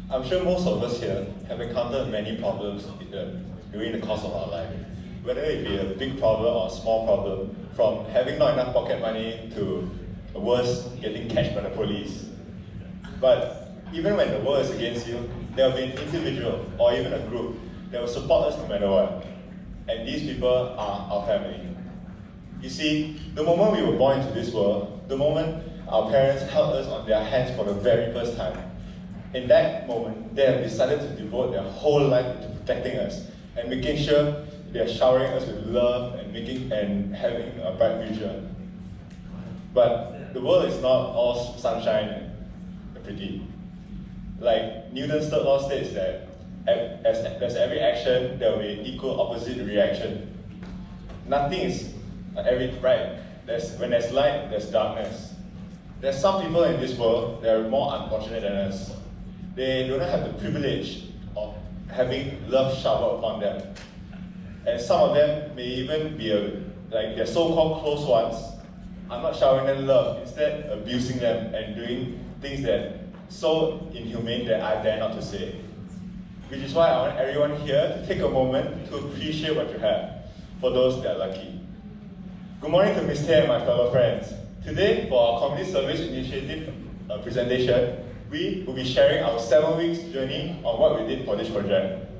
I'm sure most of us here have encountered many problems during the course of our life. Whether it be a big problem or a small problem, from having not enough pocket money to worse, getting catched by the police. But even when the world is against you, there will be an individual or even a group that will support us no matter what. And these people are our family. You see, the moment we were born into this world, the moment our parents held us on their hands for the very first time, in that moment, they have decided to devote their whole life to protecting us and making sure they are showering us with love and having a bright future. But the world is not all sunshine and pretty. Like Newton's third law states that as every action, there will be an equal opposite reaction. Nothing is right. When there's light, there's darkness. There's some people in this world that are more unfortunate than us. They do not have the privilege of having love showered upon them. And some of them may even be like their so-called close ones are not showering them love, instead abusing them and doing things that so inhumane that I dare not to say. Which is why I want everyone here to take a moment to appreciate what you have, for those that are lucky. Good morning to Ms. Tay and my fellow friends. Today, for our Community Service Initiative presentation, we will be sharing our 7 weeks journey on what we did for this project.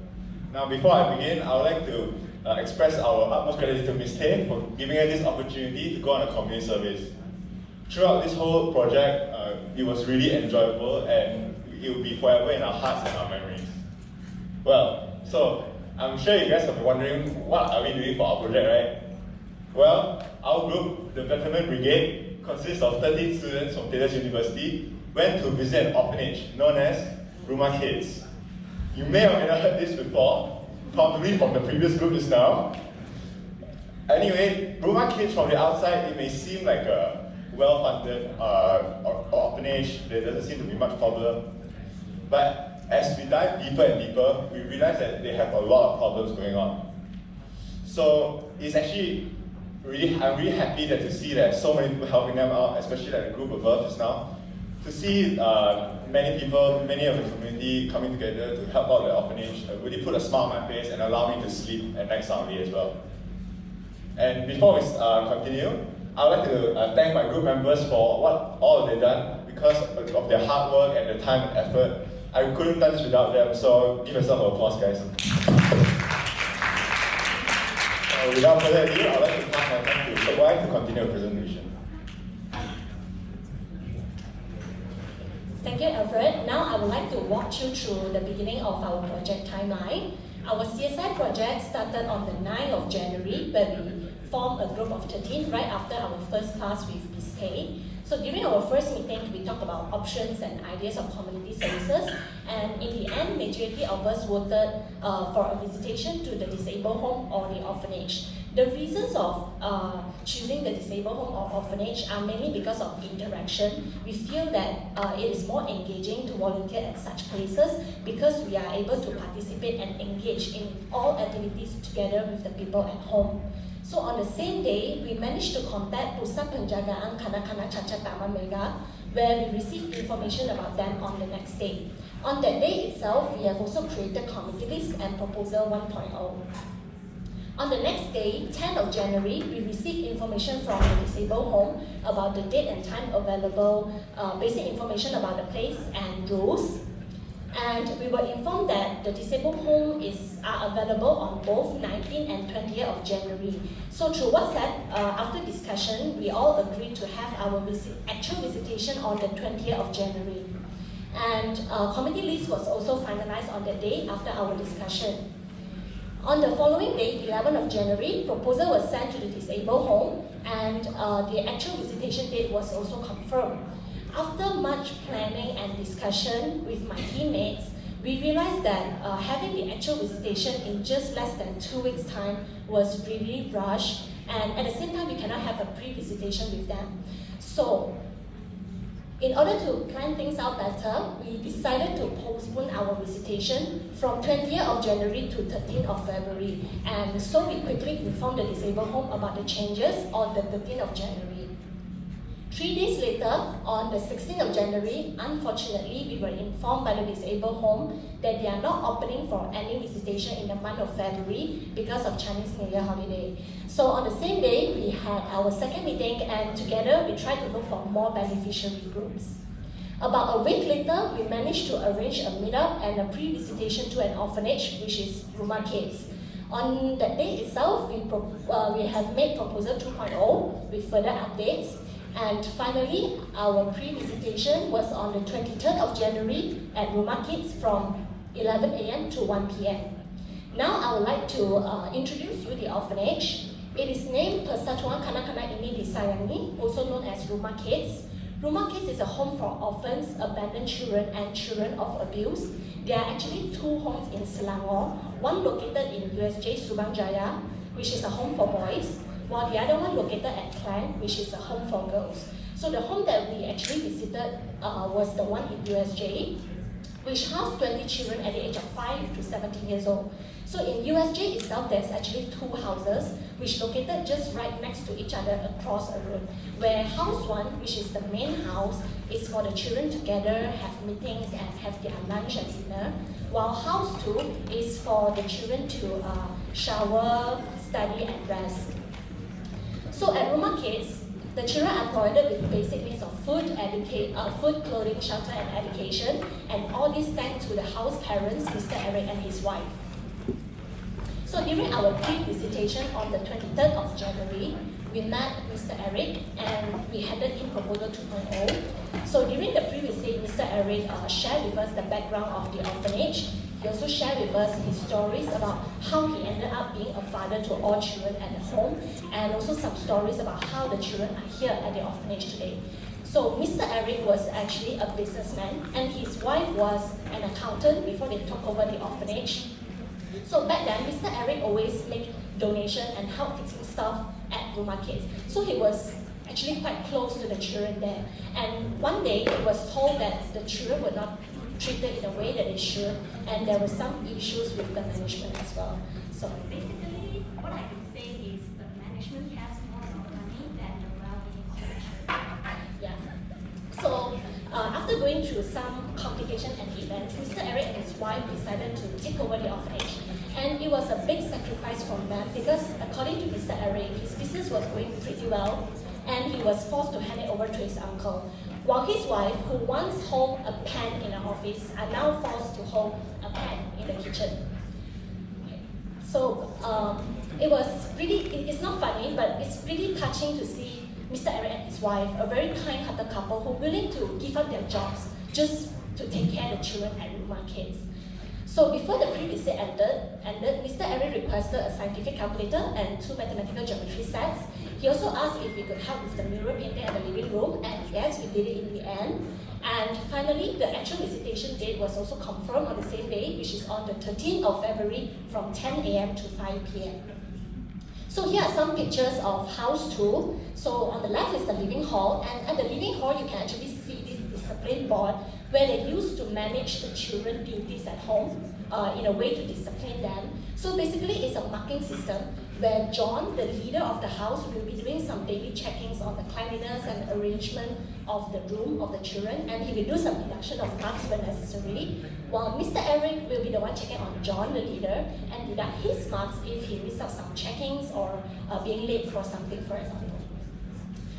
Now, before I begin, I would like to express our utmost gratitude to Ms. Tay for giving us this opportunity to go on a community service. Throughout this whole project, it was really enjoyable and it will be forever in our hearts and our memories. Well, so I'm sure you guys have been wondering, what are we doing for our project, right? Well, our group, the Veteran Brigade, consists of 13 students from K.I.D.S University, went to visit an orphanage known as Rumah K.I.D.S. You may have never heard this before, probably from the previous group just now. Anyway, Rumah K.I.D.S from the outside, it may seem like a well-funded orphanage. There doesn't seem to be much problem. But as we dive deeper and deeper, we realize that they have a lot of problems going on. So it's actually I'm really happy to see that so many people helping them out, especially like the group above just now. To see many people, many of the community coming together to help out the orphanage really put a smile on my face and allow me to sleep at night soundly as well. And before we continue, I would like to thank my group members for what all they've done. Because of their hard work and their time and effort, I couldn't have done this without them, so give yourself an applause, guys. Without further ado, I'd like to pass my time to C.S.I to continue the presentation. Thank you, Alfred. Now I would like to walk you through the beginning of our project timeline. Our C.S.I project started on the 9th of January, where we formed a group of 13 right after our first class with Ms. K. So during our first meeting, we talked about options and ideas of community services, and in the end, majority of us voted for a visitation to the disabled home or the orphanage. The reasons of choosing the disabled home or orphanage are mainly because of interaction. We feel that it is more engaging to volunteer at such places because we are able to participate and engage in all activities together with the people at home. So on the same day, we managed to contact Pusat Penjagaan Kanak-Kanak Cacat Taman Mega, where we received information about them on the next day. On that day itself, we have also created committee list and proposal 1.0. On the next day, 10th of January, we received information from the disabled home about the date and time available, basic information about the place and rules. And we were informed that the disabled home are available on both 19th and 20th of January. So through WhatsApp, after discussion, we all agreed to have our actual visitation on the 20th of January. And committee list was also finalized on that day after our discussion. On the following day, 11th of January, proposal was sent to the disabled home, and the actual visitation date was also confirmed. After much planning and discussion with my teammates, we realized that having the actual visitation in just less than 2 weeks' time was really rushed, and at the same time, we cannot have a pre-visitation with them. So, in order to plan things out better, we decided to postpone our visitation from 20th of January to 13th of February, and so we quickly informed the disabled home about the changes on the 13th of January. 3 days later, on the 16th of January, unfortunately, we were informed by the disabled home that they are not opening for any visitation in the month of February because of Chinese New Year holiday. So on the same day, we had our second meeting, and together we tried to look for more beneficiary groups. About a week later, we managed to arrange a meetup and a pre-visitation to an orphanage, which is Rumah K.I.D.S. On that day itself, we have made proposal 2.0 with further updates. And finally, our pre-visitation was on the 23rd of January at Rumah K.I.D.S from 11 a.m. to 1 p.m. Now I would like to introduce you the orphanage. It is named Persatuan Kanak-Kanak Ini Disayangi, also known as Rumah K.I.D.S. Rumah K.I.D.S is a home for orphans, abandoned children, and children of abuse. There are actually 2 homes in Selangor, one located in USJ Subang Jaya, which is a home for boys, while the other one located at Klang, which is a home for girls. So the home that we actually visited was the one in USJ, which housed 20 children at the age of 5 to 17 years old. So in USJ itself, there's actually 2 houses, which located just right next to each other across a road, where house 1, which is the main house, is for the children to gather, have meetings, and have their lunch and dinner, while house 2 is for the children to shower, study, and rest. So at Rumah K.I.D.S, the children are provided with basic needs of food, clothing, shelter, and education, and all this thanks to the house parents, Mr. Eric and his wife. So during our pre-visitation on the 23rd of January, we met Mr. Eric and we handed in proposal 2.0. So during the pre-visit, Mr. Eric shared with us the background of the orphanage. He also shared with us his stories about how he ended up being a father to all children at the home, and also some stories about how the children are here at the orphanage today. So Mr. Eric was actually a businessman, and his wife was an accountant before they took over the orphanage. So back then, Mr. Eric always made donation and help fixing stuff at Rumah K.I.D.S. So he was actually quite close to the children there. And one day, he was told that the children were not treated in a way that they should, and there were some issues with the management as well. So basically, what I can say is the management has more of the money than the well-being of the children. Yeah. So after going through some complications and events, Mr. Eric and his wife decided to take over the orphanage. And it was a big sacrifice from them because, according to Mr. Eric, his business was going pretty well, and he was forced to hand it over to his uncle. While his wife, who once held a pan in her office, are now forced to hold a pan in the kitchen. So it was really, it's not funny, but it's really touching to see Mr. Eric and his wife, a very kind-hearted couple who are willing to give up their jobs just to take care of the children at Rumah K.I.D.S. So before the pre-visit ended, Mr. Eric requested a scientific calculator and 2 mathematical geometry sets. He also asked if we could help with the mural painting at the living room, and yes, we did it in the end. And finally, the actual visitation date was also confirmed on the same day, which is on the 13th of February from 10 a.m. to 5 p.m. So here are some pictures of house 2. So on the left is the living hall, and at the living hall you can actually see this discipline board where they used to manage the children duties at home in a way to discipline them. So basically it's a marking system where John, the leader of the house, will be doing some daily checkings on the cleanliness and arrangement of the room of the children, and he will do some deduction of marks when necessary, while Mr. Eric will be the one checking on John, the leader, and deduct his marks if he missed out some checkings or being late for something, for example.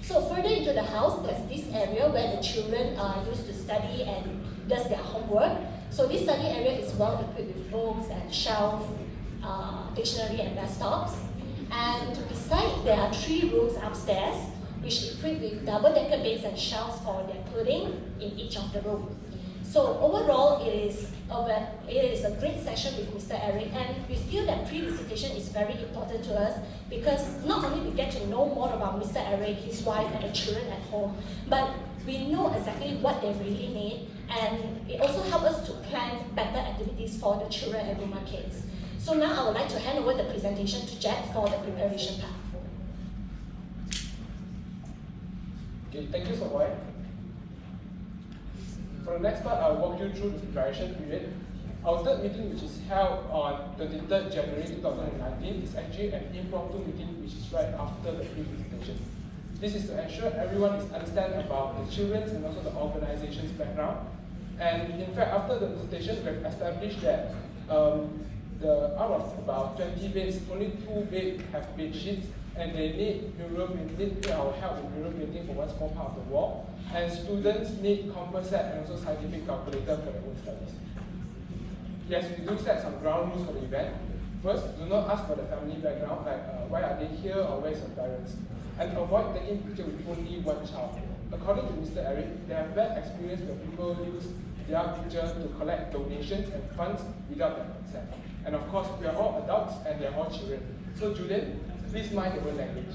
So further into the house, there's this area where the children used to study and does their homework. So this study area is well equipped with books and shelf, dictionary and desktops. And beside, there are 3 rooms upstairs, which equipped with double-decker beds and shelves for their clothing in each of the rooms. So overall, it is a great session with Mr. Eric, and we feel that pre-visitation is very important to us because not only we get to know more about Mr. Eric, his wife, and the children at home, but we know exactly what they really need, and it also helps us to plan better activities for the children at Rumah K.I.D.S. So now I would like to hand over the presentation to Jack for the preparation part. Okay, thank you so much. For the next part, I'll walk you through the preparation period. Our third meeting, which is held on 23rd January 2019, is actually an impromptu meeting which is right after the pre-presentation. This is to ensure everyone is understand about the children's and also the organization's background. And in fact, after the presentation, we have established that out of about 20 beds, only 2 beds have bed sheets, and they need our help in mural painting for one small part of the wall. And students need compass set and also scientific calculator for their own studies. Yes, we do set some ground rules for the event. First, do not ask for the family background, like why are they here or where's your parents? And avoid taking pictures with only one child. According to Mr. Eric, they have bad experience when people use their picture to collect donations and funds without their consent. And of course, we are all adults and they are all children. So Julian, please mind your own language.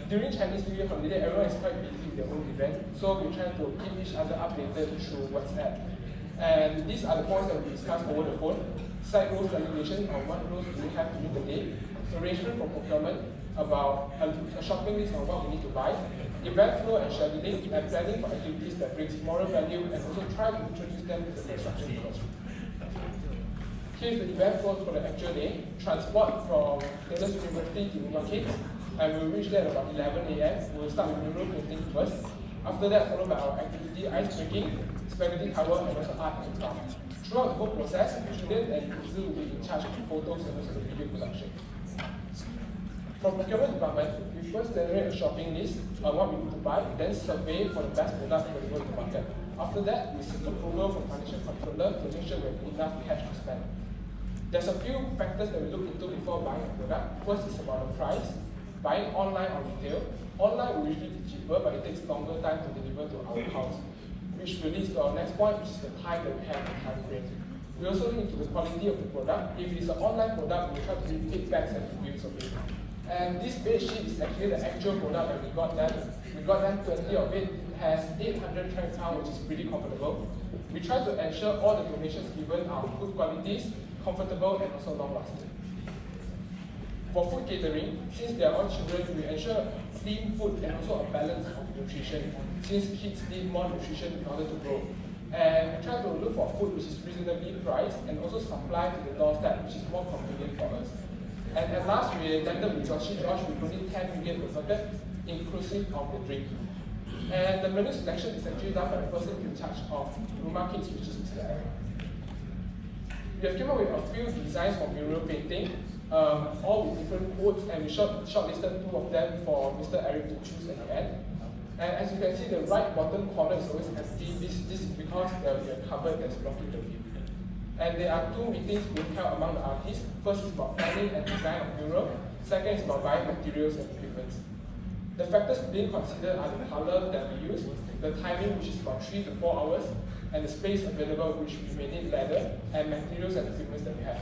During Chinese New Year holiday, everyone is quite busy with their own event, so we try to keep each other updated through WhatsApp. And these are the points that we discussed over the phone. Site rules validation on what rules do we have to meet the day, arrangement for procurement, about a shopping list on what we need to buy, event flow and scheduling, and planning for activities that brings moral value, and also try to introduce them to the construction industry. Here's the event flow for the actual day. Transport from Taylor's University to Rumah K.I.D.S, and we'll reach there at about 11 a.m. We'll start with mural painting first. After that, followed by our activity ice breaking, spaghetti tower, and also art and craft. Throughout the whole process, Julian and Kuzu will be in charge of the photos and also the video production. From procurement department, we first generate a shopping list on what we need to buy, then survey for the best product available in the market. After that, we seek approval from financial controller to make sure we have enough cash to spend. There's a few factors that we look into before buying a product. First is about the price. Buying online or retail. Online will usually be cheaper, but it takes longer time to deliver to our house, which will lead to our next point, which is the time that we have the time frame. We also look into the quality of the product. If it's an online product, we try to read feedbacks and reviews of it. And this bed sheet is actually the actual product that we got done. We got done 20 of it. It has 800 trank pounds, which is pretty comfortable. We try to ensure all the donations given are good qualities, comfortable, and also long-lasting. For food catering, since they are all children, we ensure clean food and also a balance of nutrition, since kids need more nutrition in order to grow. And we try to look for food which is reasonably priced and also supply to the doorstep, which is more convenient for us. And at last, we landed with Josh with only 10 ringgit per bucket, inclusive of the drink. And the menu selection is actually done by the person in charge of Rumah K.I.D.S, which is Mr. Eric. We have come up with a few designs for mural painting, all with different quotes, and we shortlisted 2 of them for Mr. Eric to choose at the end. And as you can see, the right bottom corner is always empty. This is because there will be a cupboard that's blocking the view. And there are 2 meetings being held among the artists. First is about planning and design of mural. Second is about buying materials and equipment. The factors being considered are the color that we use, the timing, which is about 3 to 4 hours, and the space available, which we may need leather, and materials and equipment that we have.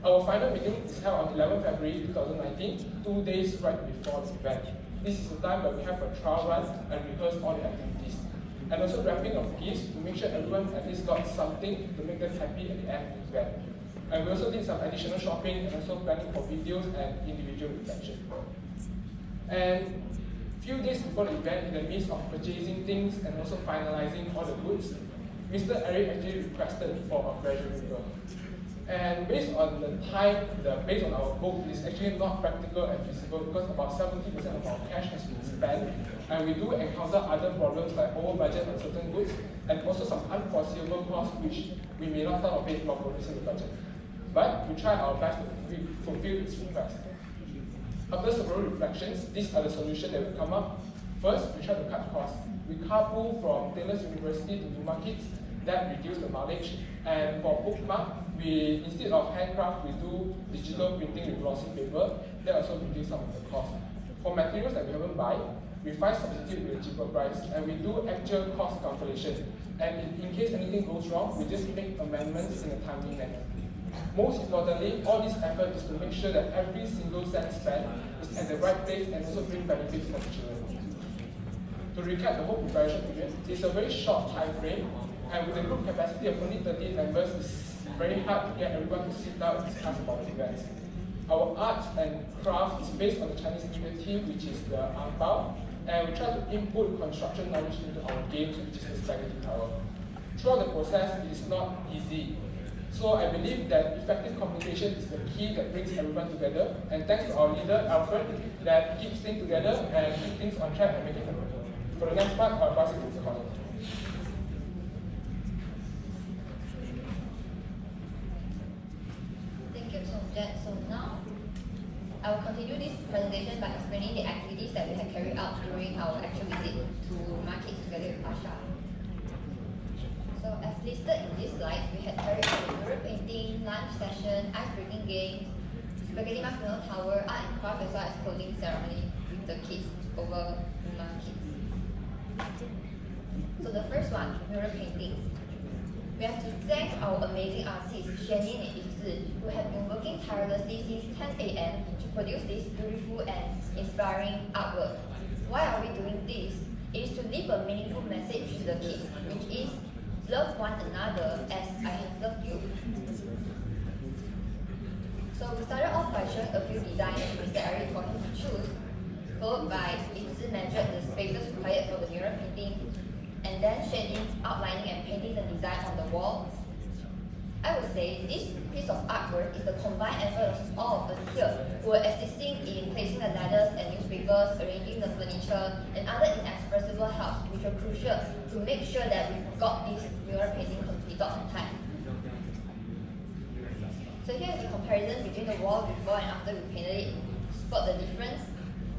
Our final meeting is held on 11 February 2019, 2 days right before the event. This is the time where we have a trial run and rehearse all the activities. And also wrapping of gifts to make sure everyone at least got something to make them happy at the end of the event. And we also did some additional shopping and also planning for videos and individual reflection. And few days before the event, in the midst of purchasing things and also finalizing all the goods, Mr. Eric actually requested for a pressure cooker. And based on the time, based on our book, it is actually not practical and feasible because about 70% of our cash has been spent, and we do encounter other problems like over budget on certain goods, and also some unforeseeable costs which we may not thought of it while producing the budget. But we try our best to fulfill its request. After several reflections, these are the solutions that we come up. First, we try to cut costs. We carpool from Taylor's University to Rumah K.I.D.S. That reduce the mileage. And for bookmark, we instead of handcraft, we do digital printing with glossy paper. That also reduce some of the cost. For materials that we haven't buy, we find substitute with a cheaper price, and we do actual cost calculation. And in case anything goes wrong, we just make amendments in a timely manner. Most importantly, all this effort is to make sure that every single cent spent is at the right place and also bring benefits for the children. To recap the whole preparation period, it's a very short time frame, and with a group capacity of only 13 members, it's very hard to get everyone to sit down and discuss about the events. Our arts and craft is based on the Chinese New Year theme, which is the Ang Bao, and we try to input construction knowledge into our games, which is the spaghetti tower. Throughout the process, it is not easy. So I believe that effective communication is the key that brings everyone together. And thanks to our leader, Alfred, that keeps things together and keeps things on track and make it happen. For the next part, I'll pass it to Colin. Thank you so much. So now, I will continue this presentation by explaining the activities that we have carried out during our actual visit to Rumah K.I.D.S together with Asha. So as listed in this slide, we had carried out mural painting, lunch session, ice breaking games, spaghetti marshmallow tower, art and craft, as well as clothing ceremony with the kids over Rumah K.I.D.S. So the first one, mural painting. We have to thank our amazing artists, Xuanyin and Yixi, who have been working tirelessly since 10 a.m. to produce this beautiful and inspiring artwork. Why are we doing this? It is to leave a meaningful message to the kids, which is love one another as I have loved you. So we started off by showing a few designs to Mr. Eric for him to choose, followed by Yixi measured the spaces required for the mural painting, and then Xuanyin outlining and painting the design on the wall. I would say this piece of artwork is the combined effort of all of us here who are assisting in placing the ladders and newspapers, arranging the furniture, and other inexpressible help which were crucial to make sure that we got this mural painting completed on time. So here is the comparison between the wall before and after we painted it. Spot the difference.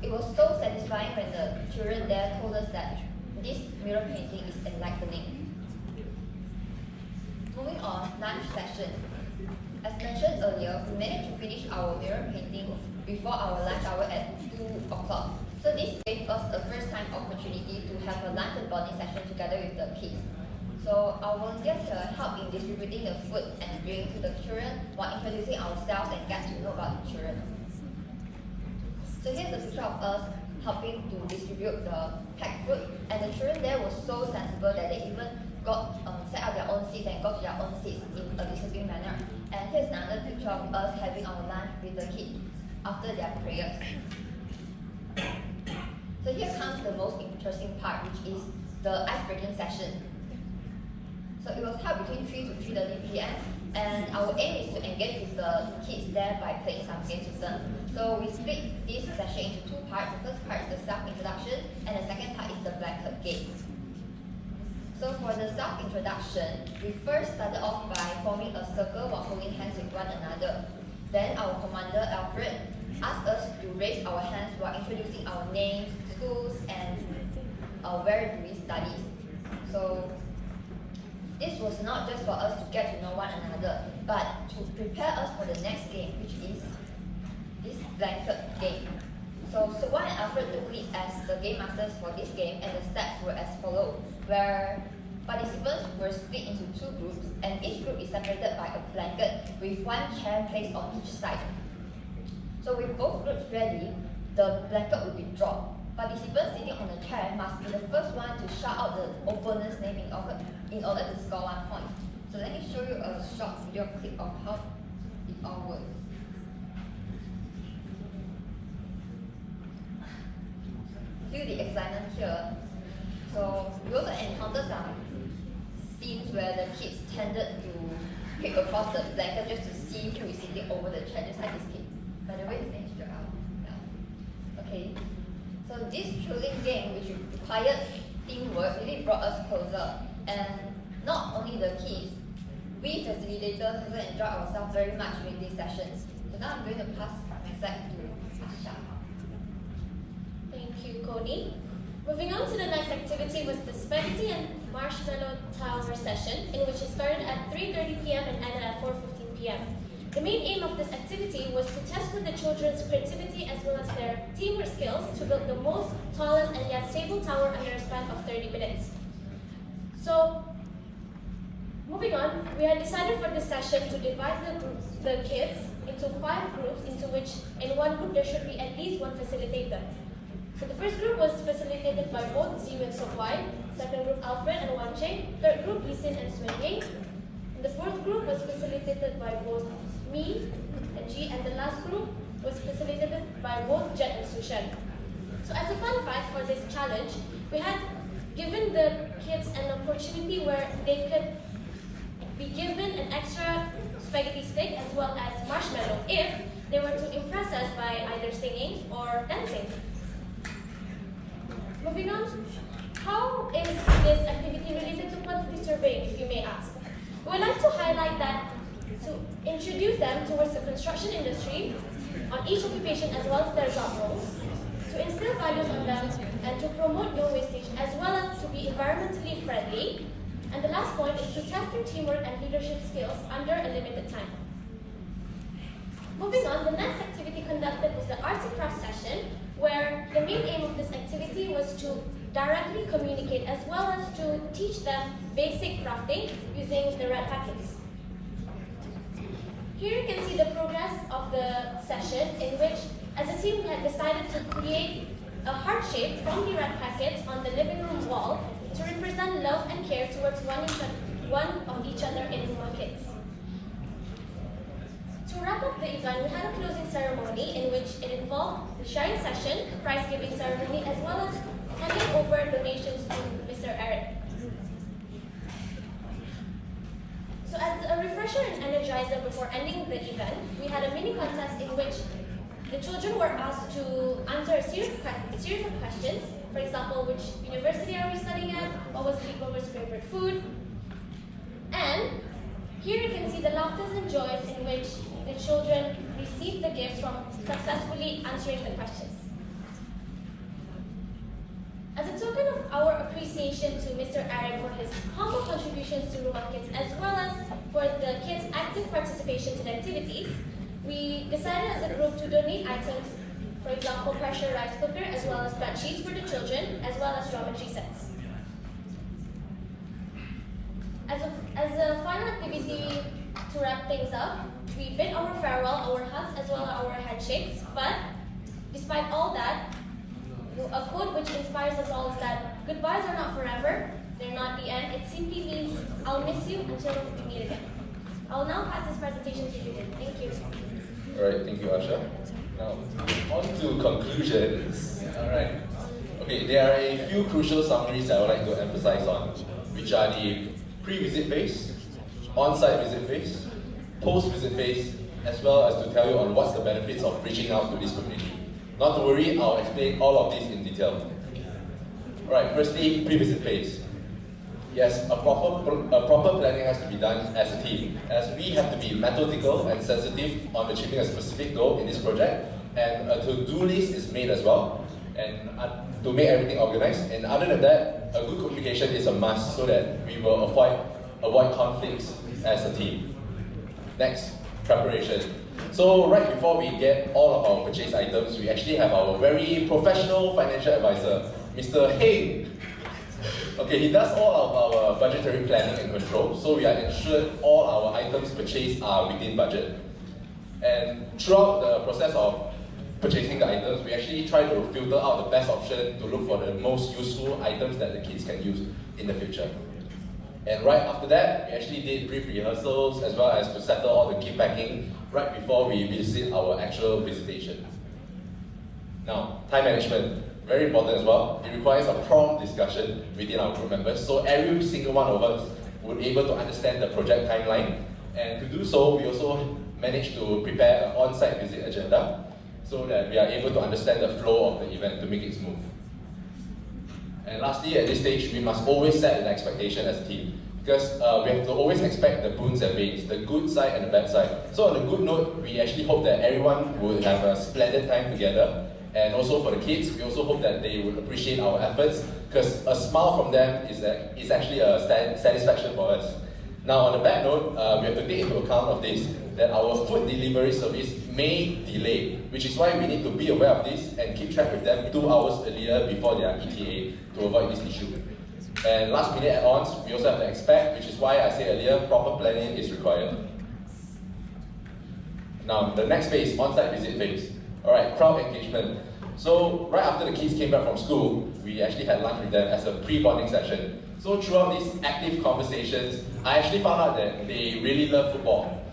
It was so satisfying when the children there told us that this mural painting is enlightening. Moving on, lunch session. As mentioned earlier, we managed to finish our mural painting before our lunch hour at 2 o'clock. So this gave us a first-time opportunity to have a lunch and bonding session together with the kids. So our volunteers here help in distributing the food and drink to the children while introducing ourselves and get to know about the children. So here's a picture of us helping to distribute the packed food, and the children there were so sensible that they even got set up their own seats and got to their own seats in a disciplined manner. And here's another picture of us having our lunch with the kids after their prayers. So here comes the most interesting part, which is the ice breaking session. So it was held between 3 to 3:30 p.m. and our aim is to engage with the kids there by playing some games with them. So we split this session into two parts. The first part is the self-introduction, and the second part is the blanket game. So for the self-introduction, we first started off by forming a circle while holding hands with one another. Then our commander, Alfred, asked us to raise our hands while introducing our names, schools, and where do we study. So this was not just for us to get to know one another, but to prepare us for the next game, which is this blanket game. So Swan and Alfred took lead as the game masters for this game, and the steps were as follows, where participants were split into two groups, and each group is separated by a blanket with one chair placed on each side. So with both groups ready, the blanket will be dropped. Participants sitting on the chair must be the first one to shout out the opponent's name in order to score 1 point. So let me show you a short video clip of how it all works. Feel the excitement here. So we also encountered some scenes where the kids tended to kick across the blanket just to see who is sitting over the chair, just like this kid. By the way, his name is Joel. Yeah. Okay. So this thrilling game, which required teamwork, really brought us closer. And not only the kids, we facilitators also enjoyed ourselves very much during these sessions. So now I'm going to pass my side to Asha. Thank you, Connie. Moving on to the next activity was the spaghetti and marshmallow tower session, in which it started at 3:30 p.m. and ended at 4:15 p.m. The main aim of this activity was to test with the children's creativity as well as their teamwork skills to build the most tallest and yet stable tower under a span of 30 minutes. So, moving on, we had decided for this session to divide the kids into 5 groups, into which in one group there should be at least one facilitator. So the first group was facilitated by both Ziyu and C.S.I, second group Alfred and Wan Cheng, third group Yisin and Xuanying. The fourth group was facilitated by both me and G, and the last group was facilitated by both Jet and Sushan. So as a fun fact for this challenge, we had given the kids an opportunity where they could be given an extra spaghetti stick as well as marshmallow if they were to impress us by either singing or dancing. Moving on, how is this activity related to quantity surveying, if you may ask? We would like to highlight that to introduce them towards the construction industry on each occupation as well as their job roles, to instill values on them and to promote no wastage as well as to be environmentally friendly. And the last point is to test their teamwork and leadership skills under a limited time. Moving on, the next activity conducted was the arts and crafts session, where the main aim of this activity was to directly communicate as well as to teach them basic crafting using the red packets. Here you can see the progress of the session in which, as a team, we had decided to create a heart shape from the red packets on the living room wall to represent love and care towards one of each other in Rumah K.I.D.S. To wrap up the event, we had a closing ceremony in which it involved the sharing session, prize-giving ceremony, as well as handing over donations to Mr. Eric. So as a refresher and energizer before ending the event, we had a mini contest in which the children were asked to answer a series of questions. For example, which university are we studying at? What was Sleepover's favorite food? And here you can see the laughters and joys in which the children received the gifts from successfully answering the questions. As a token of our appreciation to Mr. Eric for his humble contributions to Rumah K.I.D.S as well as for the kids' active participation in the activities, we decided as a group to donate items, for example, pressure rice cooker as well as bed sheets for the children, as well as geometry sets. As a final activity to wrap things up, we bid our farewell, our hugs as well as our handshakes, but despite all that, a quote which inspires us all is that goodbyes are not forever, they're not the end, it simply means I'll miss you until we meet again. I'll now pass this presentation to Judith. Thank you. Alright, thank you, Asha. Now, on to conclusions. Alright. Okay, there are a few crucial summaries I would like to emphasize on, which are the pre-visit phase, on-site visit phase, post-visit phase, as well as to tell you on what's the benefits of reaching out to this community. Not to worry, I'll explain all of this in detail. Alright, firstly, pre-visit phase. Yes, a proper planning has to be done as a team, as we have to be methodical and sensitive on achieving a specific goal in this project, and a to-do list is made as well, and to make everything organized. And other than that, a good communication is a must so that we will avoid conflicts as a team. Next, preparation. So right before we get all of our purchase items, we actually have our very professional financial advisor, Mr. Heng. Okay, he does all of our budgetary planning and control, so we are ensured all our items purchased are within budget. And throughout the process of purchasing the items, we actually try to filter out the best option to look for the most useful items that the kids can use in the future. And right after that, we actually did brief rehearsals as well as to settle all the gift packing right before we visit our actual visitation. Now, time management. Very important as well. It requires a prompt discussion within our group members, so every single one of us would be able to understand the project timeline. And to do so, we also managed to prepare an on-site visit agenda so that we are able to understand the flow of the event to make it smooth. And lastly, at this stage, we must always set an expectation as a team, because we have to always expect the boons and banes, the good side and the bad side. So on a good note, we actually hope that everyone will have a splendid time together. And also for the kids, we also hope that they would appreciate our efforts, because a smile from them is actually a satisfaction for us. Now, on a bad note, we have to take into account of this, that our food delivery service may delay, which is why we need to be aware of this and keep track with them 2 hours earlier before their ETA to avoid this issue. And last minute add-ons, we also have to expect, which is why I said earlier, proper planning is required. Now, the next phase, on-site visit phase. Alright, crowd engagement. So, right after the kids came back from school, we actually had lunch with them as a pre-bonding session. So throughout these active conversations, I actually found out that they really love football.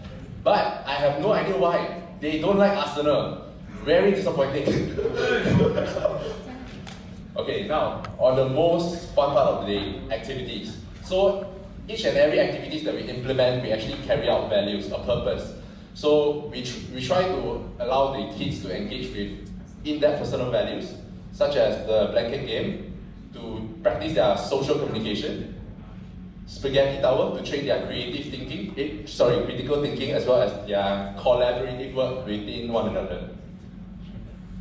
But I have no idea why. They don't like Arsenal. Very disappointing. Okay, now, on the most fun part of the day, activities. So, each and every activities that we implement, we actually carry out values, a purpose. So we try to allow the kids to engage with in-depth personal values, such as the blanket game, to practice their social communication, spaghetti tower, to train their critical thinking, as well as their collaborative work within one another.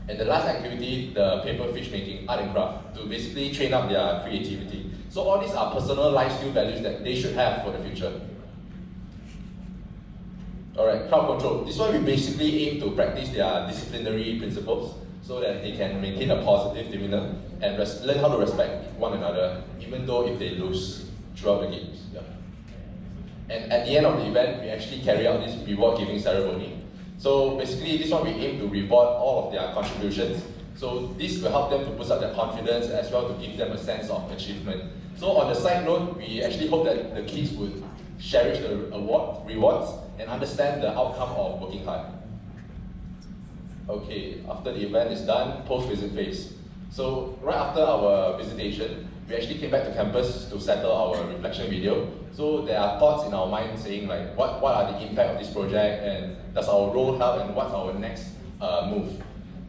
And the last activity, the paper fish making, art and craft, to basically train up their creativity. So all these are personal life skill values that they should have for the future. Alright, crowd control. This one we basically aim to practice their disciplinary principles so that they can maintain a positive demeanor and learn how to respect one another, even though if they lose throughout the games. Yeah. And at the end of the event, we actually carry out this reward giving ceremony. So basically, this one we aim to reward all of their contributions. So this will help them to boost up their confidence as well to give them a sense of achievement. So on the side note, we actually hope that the kids would cherish the rewards and understand the outcome of working hard. Okay, after the event is done, post-visit phase. So right after our visitation, we actually came back to campus to settle our reflection video. So there are thoughts in our mind saying like, what are the impact of this project, and does our role help, and what's our next move?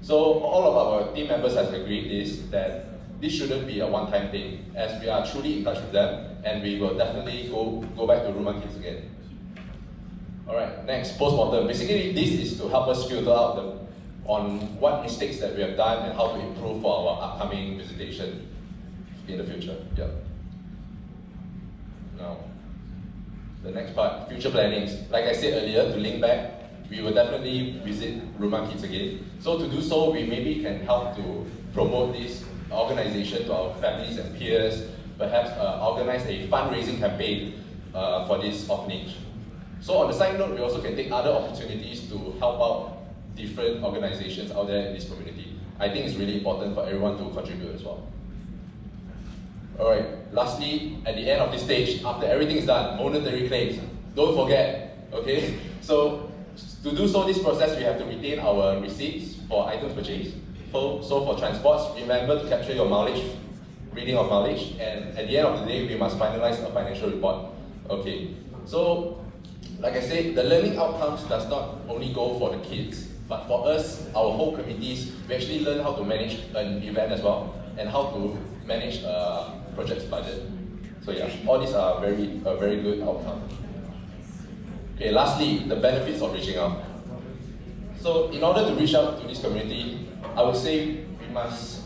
So all of our team members have agreed that this shouldn't be a one-time thing, as we are truly in touch with them, and we will definitely go back to Rumah K.I.D.S again. Alright, next, post-mortem. Basically, this is to help us filter out on what mistakes that we have done and how to improve for our upcoming visitation in the future. Yeah. Now, the next part, future plannings. Like I said earlier, to link back, we will definitely visit Rumah K.I.D.S again. So to do so, we maybe can help to promote this organization to our families and peers, perhaps organize a fundraising campaign for this orphanage. So on the side note, we also can take other opportunities to help out different organizations out there in this community. I think it's really important for everyone to contribute as well. Alright, lastly, at the end of this stage, after everything is done, monetary claims. Don't forget, okay? So to do so, this process, we have to retain our receipts for items purchased. So for transports, remember to capture your mileage, reading of mileage, and at the end of the day, we must finalize a financial report. Okay, so like I said, the learning outcomes does not only go for the kids, but for us, our whole committees, we actually learn how to manage an event as well, and how to manage a project's budget. So yeah, all these are a very good outcome. Okay, lastly, the benefits of reaching out. So in order to reach out to this community, I would say we must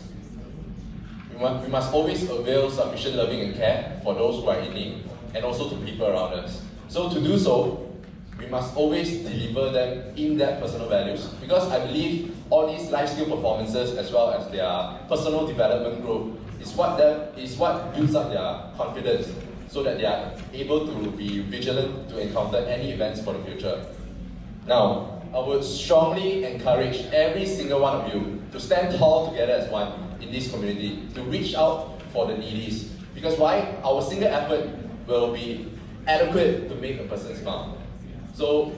always avail sufficient loving and care for those who are in need, and also to people around us. So to do so, we must always deliver them in-depth personal values, because I believe all these life skill performances as well as their personal development growth is what builds up their confidence, so that they are able to be vigilant to encounter any events for the future. Now, I would strongly encourage every single one of you to stand tall together as one in this community, to reach out for the needies. Because why? Our single effort will be adequate to make a person smile. So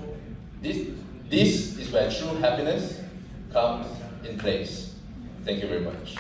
this is where true happiness comes in place. Thank you very much.